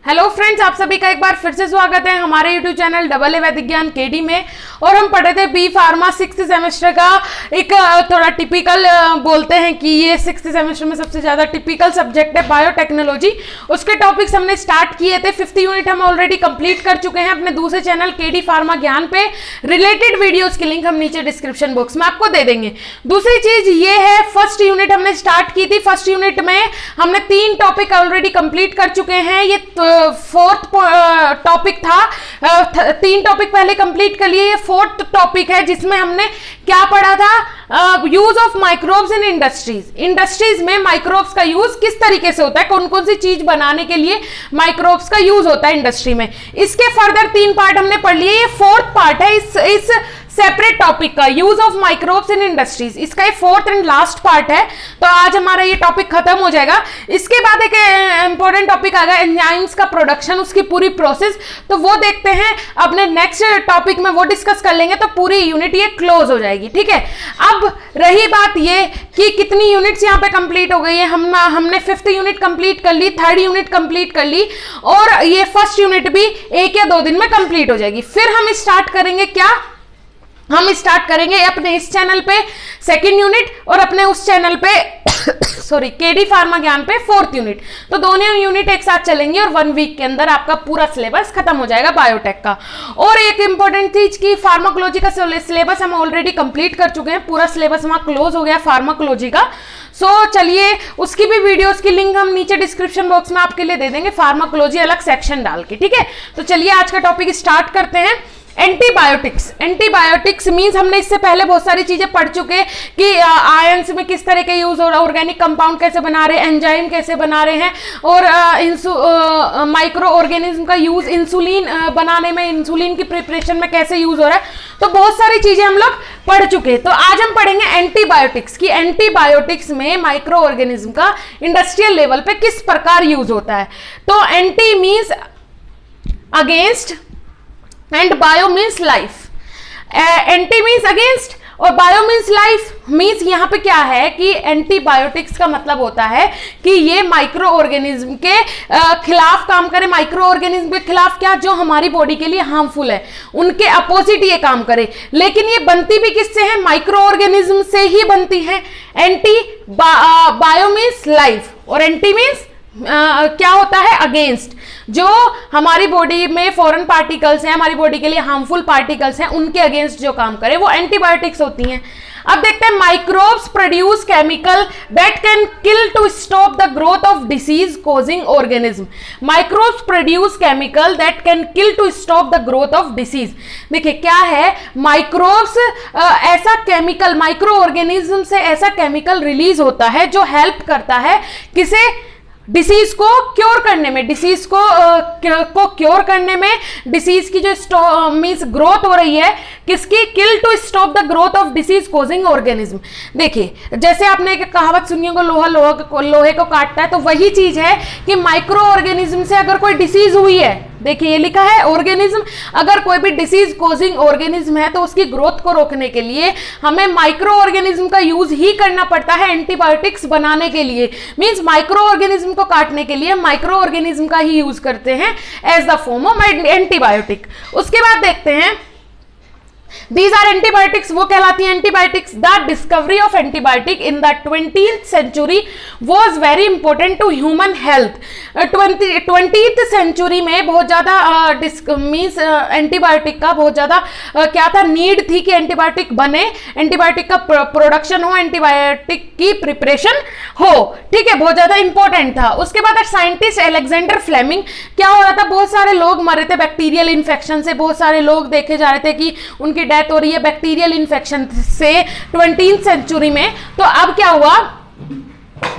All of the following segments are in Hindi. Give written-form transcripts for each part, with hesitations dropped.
हेलो फ्रेंड्स, आप सभी का एक बार फिर से स्वागत है हमारे यूट्यूब चैनल डबल ए वैदिक ज्ञान केडी में। और हम पढ़े थे बी फार्मा 6th सेमेस्टर का एक थोड़ा टिपिकल बोलते हैं कि ये 6th सेमेस्टर में सबसे ज़्यादा टिपिकल सब्जेक्ट है बायोटेक्नोलॉजी। उसके टॉपिक्स हमने स्टार्ट किए थे। 5th यूनिट हम ऑलरेडी कंप्लीट कर चुके हैं अपने दूसरे चैनल केडी फार्मा ज्ञान पे। रिलेटेड वीडियोज़ की लिंक हम नीचे डिस्क्रिप्शन बॉक्स में आपको दे देंगे। दूसरी चीज़ ये है, फर्स्ट यूनिट हमने स्टार्ट की थी। फर्स्ट यूनिट में हमने 3 टॉपिक ऑलरेडी कंप्लीट कर चुके हैं। ये 4th टॉपिक था। 3 टॉपिक पहले कंप्लीट कर लिए। ये 4th टॉपिक है जिसमें हमने क्या पढ़ा था, use of microbes in industries. Industries में माइक्रोब्स का यूज किस तरीके से होता है, कौन कौन सी चीज बनाने के लिए माइक्रोब्स का यूज होता है इंडस्ट्री में। इसके फर्दर 3 पार्ट हमने पढ़ लिए। ये 4th पार्ट है इस सेपरेट टॉपिक का, use of microbes in industries. इसका ये 4th एंड लास्ट पार्ट है। तो आज हमारा ये टॉपिक खत्म हो जाएगा। इसके बाद एक इंपॉर्टेंट टॉपिक आ गया एंजाइम्स का प्रोडक्शन, उसकी पूरी प्रोसेस। तो वो देखते हैं अपने नेक्स्ट टॉपिक में, वो डिस्कस कर लेंगे। तो पूरी यूनिट ये क्लोज हो जाएगी। ठीक है, अब रही बात ये कि कितनी यूनिट्स यहाँ पे कंप्लीट हो गई है। हमने 5th यूनिट कंप्लीट कर ली, 3rd यूनिट कंप्लीट कर ली, और ये 1st यूनिट भी 1 या 2 दिन में कंप्लीट हो जाएगी। फिर हम स्टार्ट करेंगे क्या, हम स्टार्ट करेंगे अपने इस चैनल पे 2nd यूनिट और अपने उस चैनल पे सॉरी केडी फार्मा ज्ञान पे 4th यूनिट। तो दोनों यूनिट एक साथ चलेंगी और 1 वीक के अंदर आपका पूरा सिलेबस खत्म हो जाएगा बायोटेक का। और एक इंपॉर्टेंट चीज की फार्माकोलॉजी का सिलेबस हम ऑलरेडी कंप्लीट कर चुके हैं। पूरा सिलेबस वहां क्लोज हो गया फार्माकोलॉजी का। सो चलिए, उसकी भी वीडियोस की लिंक हम नीचे डिस्क्रिप्शन बॉक्स में आपके लिए दे देंगे, फार्माकोलॉजी अलग सेक्शन डाल के। ठीक है, तो चलिए आज का टॉपिक स्टार्ट करते हैं। एंटीबायोटिक्स। एंटीबायोटिक्स मींस हमने इससे पहले बहुत सारी चीजें पढ़ चुके कि आयंस में किस तरह के यूज हो रहा है, ऑर्गेनिक कंपाउंड कैसे बना रहे हैं, एंजाइम कैसे बना रहे हैं, और माइक्रो ऑर्गेनिज्म का यूज इंसुलिन बनाने में, इंसुलिन की प्रिपरेशन में कैसे यूज हो रहा है। तो बहुत सारी चीजें हम लोग पढ़ चुके हैं। तो आज हम पढ़ेंगे एंटीबायोटिक्स की एंटीबायोटिक्स में माइक्रो ऑर्गेनिज्म का इंडस्ट्रियल लेवल पे किस प्रकार यूज होता है। तो anti means against and bio means life. Anti means against और बायो मीन्स लाइफ। मीन्स यहाँ पे क्या है कि एंटीबायोटिक्स का मतलब होता है कि ये माइक्रो ऑर्गेनिज्म के खिलाफ काम करे। माइक्रो ऑर्गेनिज्म के खिलाफ क्या, जो हमारी बॉडी के लिए हार्मफुल है, उनके अपोजिट ये काम करे। लेकिन ये बनती भी किससे है, माइक्रो ऑर्गेनिज्म से ही बनती है। एंटी बायो मीन्स लाइफ और एंटी मीन्स क्या होता है, अगेंस्ट। जो हमारी बॉडी में फॉरेन पार्टिकल्स हैं, हमारी बॉडी के लिए हार्मफुल पार्टिकल्स हैं, उनके अगेंस्ट जो काम करे वो एंटीबायोटिक्स होती हैं। अब देखते हैं, microbes produce chemical that can kill to stop the growth of disease causing organism. Microbes produce chemical that can kill to stop the growth of disease. देखिए क्या है, माइक्रोब्स ऐसा केमिकल, माइक्रो ऑर्गेनिज्म से ऐसा केमिकल रिलीज होता है जो हेल्प करता है किसे, डिसीज को क्योर करने में, डिसीज को क्योर करने में। डिसीज की जो मीन्स ग्रोथ हो रही है किसकी, kill to stop the growth of disease causing organism. देखिए जैसे आपने एक कहावत सुनी होगी, लोहे को काटता है, तो वही चीज है कि माइक्रो ऑर्गेनिज्म से अगर कोई डिसीज हुई है, देखिए ये लिखा है ऑर्गेनिज्म, अगर कोई भी डिसीज कॉजिंग ऑर्गेनिज्म है तो उसकी ग्रोथ को रोकने के लिए हमें माइक्रो ऑर्गेनिज्म का यूज ही करना पड़ता है एंटीबायोटिक्स बनाने के लिए। मींस माइक्रो ऑर्गेनिज्म को काटने के लिए माइक्रो ऑर्गेनिज्म का ही यूज करते हैं as the form of antibiotic. उसके बाद देखते हैं, These are antibiotics, वो कहलाती हैं antibiotics. The discovery of antibiotic in the 20th century was very important to human health. 20th century में बहुत ज़्यादा मीन्स एंटीबायोटिक का बहुत ज़्यादा क्या था, नीड थी कि एंटीबायोटिक बने, एंटीबायोटिक का प्रोडक्शन हो, एंटीबायोटिक की प्रिपरेशन हो। ठीक है, बहुत ज़्यादा इंपॉर्टेंट था। उसके बाद साइंटिस्ट अलेक्जेंडर फ्लेमिंग, क्या हो रहा था, बहुत सारे लोग मरे थे बैक्टीरियल इन्फेक्शन से। बहुत सारे लोग देखे जा रहे थे कि उनकी डेथ हो रही है बैक्टीरियल इन्फेक्शन से 20th सेंचुरी में। तो अब क्या हुआ,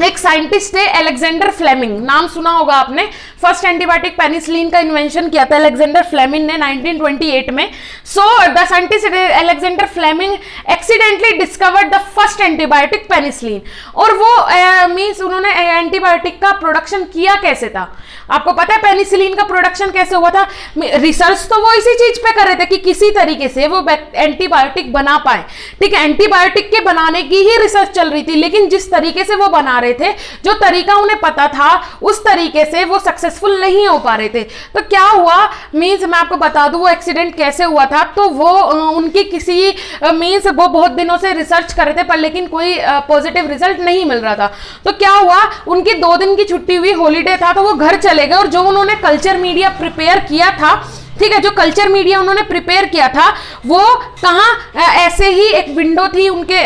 एक साइंटिस्ट है अलेक्जेंडर फ्लेमिंग, नाम सुना होगा आपने। फर्स्ट एंटीबायोटिक पेनिसिलिन का इन्वेंशन किया था अलेक्जेंडर फ्लेमिंग ने 1928 में। So the scientist Alexander Fleming accidentally discovered the first antibiotic penicillin. और वो मींस उन्होंने एंटीबायोटिक का प्रोडक्शन किया कैसे था? आपको पता है पेनिसिलिन का प्रोडक्शन कैसे हुआ था? रिसर्च तो वो इसी चीज पे कर रहे थे कि किसी तरीके से वो एंटीबायोटिक बना पाए, ठीक है। एंटीबायोटिक के बनाने की ही रिसर्च चल रही थी, लेकिन जिस तरीके से वो बना रहे थे, जो तरीका उन्हें पता था, उस तरीके से वो सक्सेसफुल नहीं हो पा रहे थे। तो क्या हुआ मींस मैं आपको बता दूं वो एक्सीडेंट कैसे हुआ था। तो वो उनकी किसी मींस वो बहुत दिनों से रिसर्च कर रहे थे, पर लेकिन कोई पॉजिटिव रिजल्ट नहीं मिल रहा था। तो क्या हुआ, उनकी 2 दिन की छुट्टी हुई, हॉलीडे था, तो वो घर चले गए। और जो उन्होंने कल्चर मीडिया प्रिपेयर किया था, ठीक है, जो कल्चर मीडिया उन्होंने प्रिपेयर किया था, वो कहाँ ऐसे ही एक विंडो थी उनके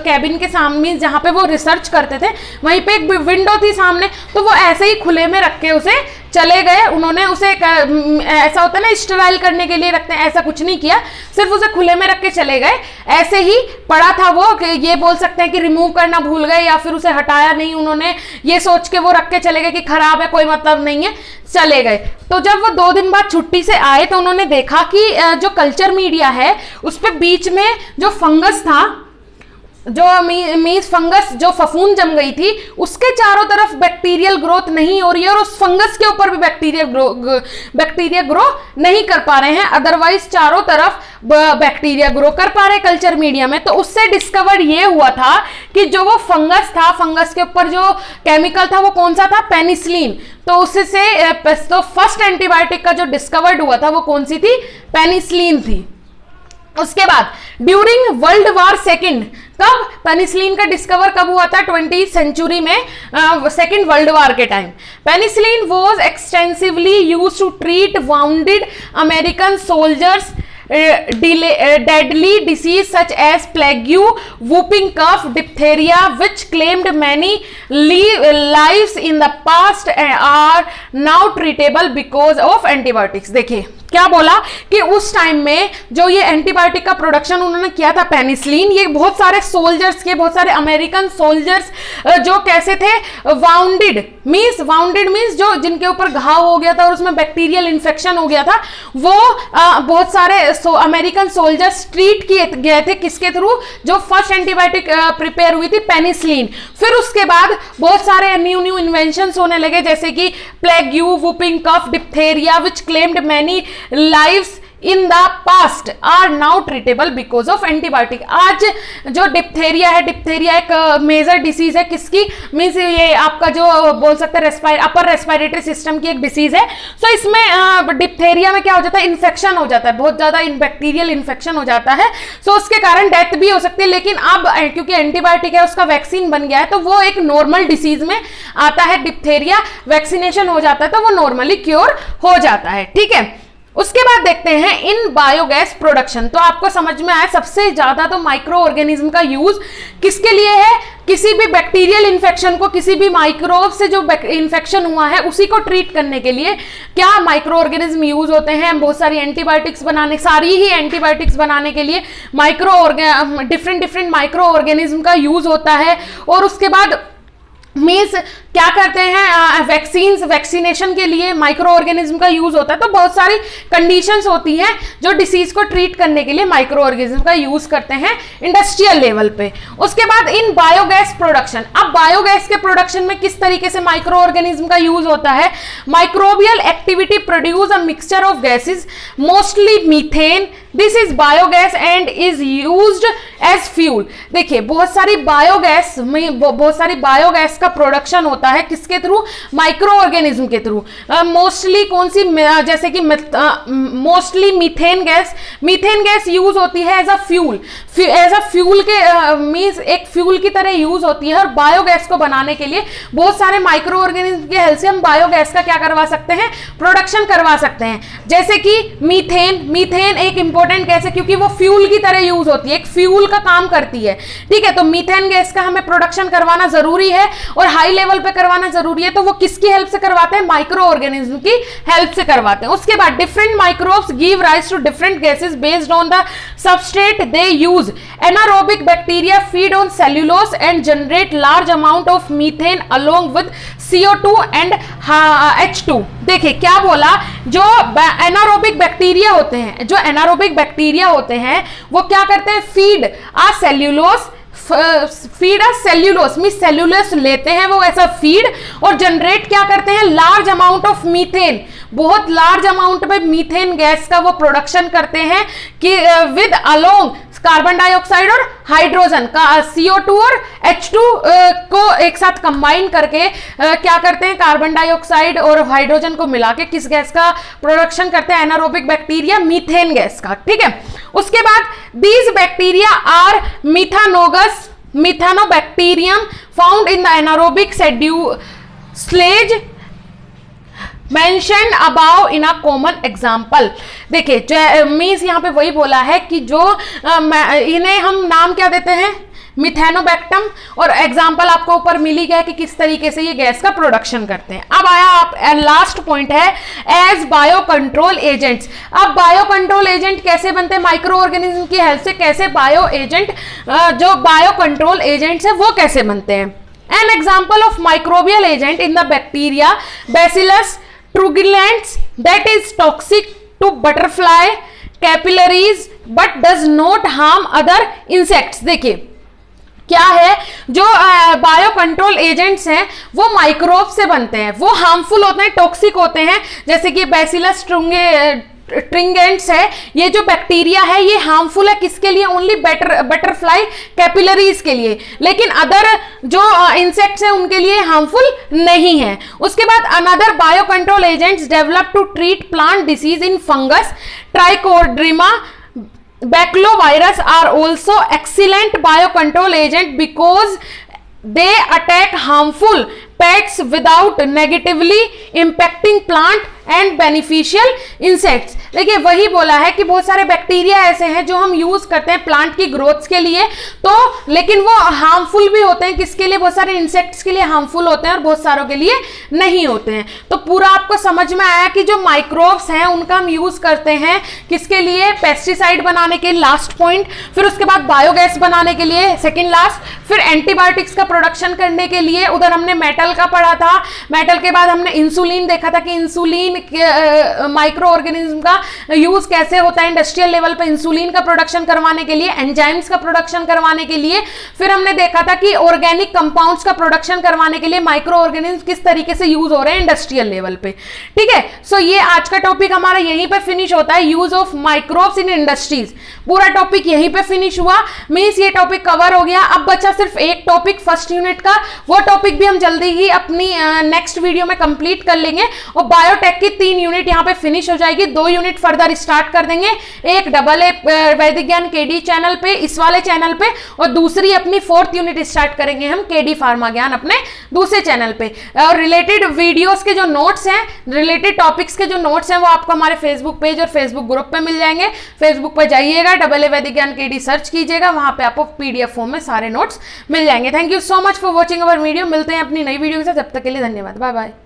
कैबिन के सामने जहां पे वो रिसर्च करते थे, वहीं पे एक विंडो थी सामने। तो वो ऐसे ही खुले में रख के उसे चले गए। उन्होंने उसे ऐसा होता है ना स्टराइल करने के लिए रखते हैं, ऐसा कुछ नहीं किया, सिर्फ उसे खुले में रख के चले गए। ऐसे ही पड़ा था वो, ये बोल सकते हैं कि रिमूव करना भूल गए या फिर उसे हटाया नहीं उन्होंने, ये सोच के वो रख के चले गए कि खराब है, कोई मतलब नहीं है, चले गए। तो जब वो 2 दिन बाद छुट्टी से आए तो उन्होंने देखा कि जो कल्चर मीडिया है उस पे बीच में जो फंगस था, जो मींस फंगस जो फफूंद जम गई थी, उसके चारों तरफ बैक्टीरियल ग्रोथ नहीं हो रही है और उस फंगस के ऊपर भी बैक्टीरिया ग्रो नहीं कर पा रहे हैं। अदरवाइज चारों तरफ बैक्टीरिया ग्रो कर पा रहे कल्चर मीडिया में। तो उससे डिस्कवर ये हुआ था कि जो वो फंगस था, फंगस के ऊपर जो केमिकल था वो कौन सा था? पेनिसिलिन। तो उससे तो फर्स्ट एंटीबायोटिक का जो डिस्कवर्ड हुआ था वो कौन सी थी? पेनिसिलिन थी। उसके बाद ड्यूरिंग वर्ल्ड वॉर सेकेंड, कब पेनिसिलिन का डिस्कवर कब हुआ था? 20th सेंचुरी में, सेकेंड वर्ल्ड वॉर के time. Penicillin was extensively use to treat wounded American soldiers deadly disease such as plague, whooping cough, diphtheria, which claimed many lives in the past are now treatable because of antibiotics। देखिए क्या बोला कि उस टाइम में जो ये एंटीबायोटिक का प्रोडक्शन उन्होंने किया था पेनिसिलिन, ये बहुत सारे सोल्जर्स के, बहुत सारे अमेरिकन सोल्जर्स जो कैसे थे? वाउंडेड मींस जो जिनके ऊपर घाव हो गया था और उसमें बैक्टीरियल इन्फेक्शन हो गया था, वो बहुत सारे अमेरिकन सोल्जर्स ट्रीट किए गए थे। किसके थ्रू? जो फर्स्ट एंटीबायोटिक प्रिपेयर हुई थी पेनिसिलिन। फिर उसके बाद बहुत सारे न्यू इन्वेंशंस होने लगे, जैसे कि plague, whooping cough, diphtheria, which claimed many lives in the past are now treatable because of antibiotic. आज जो डिप्थेरिया है, डिप्थेरिया एक मेजर डिसीज है, किसकी? मीन्स ये आपका जो बोल सकते हैं अपर रेस्पिरेटरी सिस्टम की एक डिसीज है। सो इसमें डिप्थेरिया में क्या हो जाता है? इन्फेक्शन हो जाता है, बहुत ज्यादा बैक्टीरियल इन्फेक्शन हो जाता है। सो उसके कारण डेथ भी हो सकती है। लेकिन अब क्योंकि एंटीबायोटिक है, उसका वैक्सीन बन गया है, तो वो एक नॉर्मल डिसीज में आता है। डिप्थेरिया वैक्सीनेशन हो जाता है तो वो नॉर्मली क्योर हो जाता है, ठीक है। उसके बाद देखते हैं इन बायोगैस प्रोडक्शन। तो आपको समझ में आया सबसे ज्यादा तो माइक्रो ऑर्गेनिज्म का यूज किसके लिए है? किसी भी बैक्टीरियल इन्फेक्शन को, किसी भी माइक्रोब से जो इन्फेक्शन हुआ है उसी को ट्रीट करने के लिए क्या माइक्रो ऑर्गेनिज्म यूज होते हैं? बहुत सारी एंटीबायोटिक्स बनाने, सारी ही एंटीबायोटिक्स बनाने के लिए डिफरेंट माइक्रो ऑर्गेनिज्म का यूज होता है। और उसके बाद मीन्स क्या करते हैं? वैक्सीनेशन के लिए माइक्रो ऑर्गेनिज्म का यूज होता है। तो बहुत सारी कंडीशंस होती हैं जो डिसीज को ट्रीट करने के लिए माइक्रो ऑर्गेनिज्म का यूज करते हैं इंडस्ट्रियल लेवल पे। उसके बाद इन बायोगैस प्रोडक्शन, अब बायोगैस के प्रोडक्शन में किस तरीके से माइक्रो ऑर्गेनिज्म का यूज होता है? Microbial activity produce a mixture of gases, mostly methane, this is biogas and is used as fuel. देखिए बहुत सारी बायोगैस का प्रोडक्शन होता है किसके थ्रू? माइक्रो ऑर्गेनिज्म के थ्रू। मोस्टली कौन सी? जैसे कि मोस्टली मीथेन गैस यूज होती है एज अ फ्यूल के मींस एक फ्यूल की तरह यूज होती है। और बायोगैस को बनाने के लिए बहुत सारे माइक्रो ऑर्गेनिज्म की हेल्प से हम बायोगैस का क्या करवा सकते हैं? प्रोडक्शन करवा सकते हैं। जैसे कि मीथेन एक इंपॉर्टेंट गैस है क्योंकि वो फ्यूल की तरह यूज होती है, एक फ्यूल का काम करती है, ठीक है। तो मीथेन गैस का हमें प्रोडक्शन करवाना जरूरी है और हाई लेवल पे करवाना जरूरी है, तो वो किसकी हेल्प से करवाते हैं? माइक्रो ऑर्गेनिज्म की हेल्प से करवाते हैं। उसके बाद different microbes give rise to different gases based on the substrate they use. Anaerobic bacteria feed on cellulose and generate large amount of methane along with CO2 and H2। देखिए क्या बोला, जो एनारोबिक बैक्टीरिया होते हैं, जो एनारोबिक बैक्टीरिया होते हैं वो क्या करते हैं? फीड आ सेल्यूलोस मीन सेल्यूलोस लेते हैं वो ऐसा फीड, और जनरेट क्या करते हैं? लार्ज अमाउंट ऑफ मीथेन, बहुत लार्ज अमाउंट में मीथेन गैस का वो प्रोडक्शन करते हैं कि विद अलोंग कार्बन डाइऑक्साइड और हाइड्रोजन का CO2 और H2 को एक साथ कंबाइन करके क्या करते हैं? कार्बन डाइऑक्साइड और हाइड्रोजन को मिला के किस गैस का प्रोडक्शन करते हैं? एनारोबिक बैक्टीरिया मीथेन गैस का। ठीक है, उसके बाद these bacteria are methanobacterium found in the anaerobic sludge mention about in a common example. देखिए मीन्स यहाँ पे वही बोला है कि जो इन्हें हम नाम क्या देते हैं? मिथेनोबैक्टम, और एग्जाम्पल आपको ऊपर मिल ही गया कि किस तरीके से ये गैस का प्रोडक्शन करते हैं। अब आया आप लास्ट पॉइंट है एज बायो कंट्रोल एजेंट्स। अब बायो कंट्रोल एजेंट कैसे बनते हैं? माइक्रो ऑर्गेनिज्म की हेल्प से कैसे बायो एजेंट, जो बायो कंट्रोल एजेंट्स है वो कैसे बनते हैं? An example of microbial agent in the bacteria bacillus thuringiensis that is toxic to butterfly caterpillars but does not harm other insects. देखिए क्या है, जो बायो कंट्रोल एजेंट्स हैं वो माइक्रोब से बनते हैं, वो हार्मफुल होते हैं, टॉक्सिक होते हैं, जैसे कि बैसिलस ट्रिंगेंट्स है, ये जो बैक्टीरिया है ये हार्मफुल है किसके लिए? ओनली बटरफ्लाई कैपिलरीज के लिए, लेकिन अदर जो इंसेक्ट्स हैं उनके लिए हार्मफुल नहीं है। उसके बाद another bio control agents develop to treat plant disease in fungus trichoderma baculovirus are also excellent biocontrol agent because they attack harmful pests without negatively impacting plant and beneficial insects. देखिए वही बोला है कि बहुत सारे बैक्टीरिया ऐसे हैं जो हम यूज करते हैं प्लांट की ग्रोथ के लिए, तो लेकिन वो हार्मफुल भी होते हैं किसके लिए? बहुत सारे इंसेक्ट्स के लिए हार्मफुल होते हैं और बहुत सारों के लिए नहीं होते हैं। तो पूरा आपको समझ में आया कि जो माइक्रोब्स हैं उनका हम यूज करते हैं किसके लिए? पेस्टिसाइड बनाने के, लास्ट पॉइंट, फिर उसके बाद बायोगैस बनाने के लिए, सेकेंड लास्ट, फिर एंटीबायोटिक्स का प्रोडक्शन करने के लिए। उधर हमने मेटल का पढ़ा था, मेटल के बाद हमने इंसुलिन देखा था कि इंसुलिन माइक्रो ऑर्गेनिज्म का यूज कैसे होता है इंडस्ट्रियल लेवल पे इंसुलिन का प्रोडक्शन करवाने के लिए, एंजाइम्स का प्रोडक्शन करवाने के लिए। फिर हमने देखा था कि ऑर्गेनिक कंपाउंड्स का प्रोडक्शन करवाने के लिए माइक्रो ऑर्गेनिज्म किस तरीके से यूज हो रहे हैं इंडस्ट्रियल लेवल पे। ठीक है, सो ये आज का टॉपिक हमारा यहीं पे फिनिश होता है, use of microbes in industries. पूरा टॉपिक यहीं पे फिनिश हुआ, मींस ये टॉपिक कवर हो गया। अब बचा सिर्फ एक टॉपिक फर्स्ट यूनिट का, वो टॉपिक भी हम जल्दी ही अपनी नेक्स्ट वीडियो में कंप्लीट कर लेंगे। और बायोटेक की 3 यूनिट यहाँ पे फिनिश हो जाएगी, 2 यूनिट फर्दर स्टार्ट कर देंगे, एक AA वैदिक ज्ञान केडी चैनल पे, इस वाले चैनल पे, और दूसरी अपनी 4th यूनिट स्टार्ट करेंगे हम केडी फार्मा ज्ञान अपने दूसरे चैनल पे। और रिलेटेड वीडियोस के जो नोट्स हैं, रिलेटेड टॉपिक्स के जो नोट्स हैं वो आपको हमारे फेसबुक पेज और फेसबुक ग्रुप पे मिल जाएंगे। फेसबुक पे जाइएगा, AA वैदिक ज्ञान केडी सर्च कीजिएगा, वहां पे आपको PDF फॉर्म में सारे नोट्स मिल जाएंगे। Thank you so much for watching our video. मिलते हैं अपनी नई वीडियो के साथ, जब तक के लिए धन्यवाद, बाय बाय।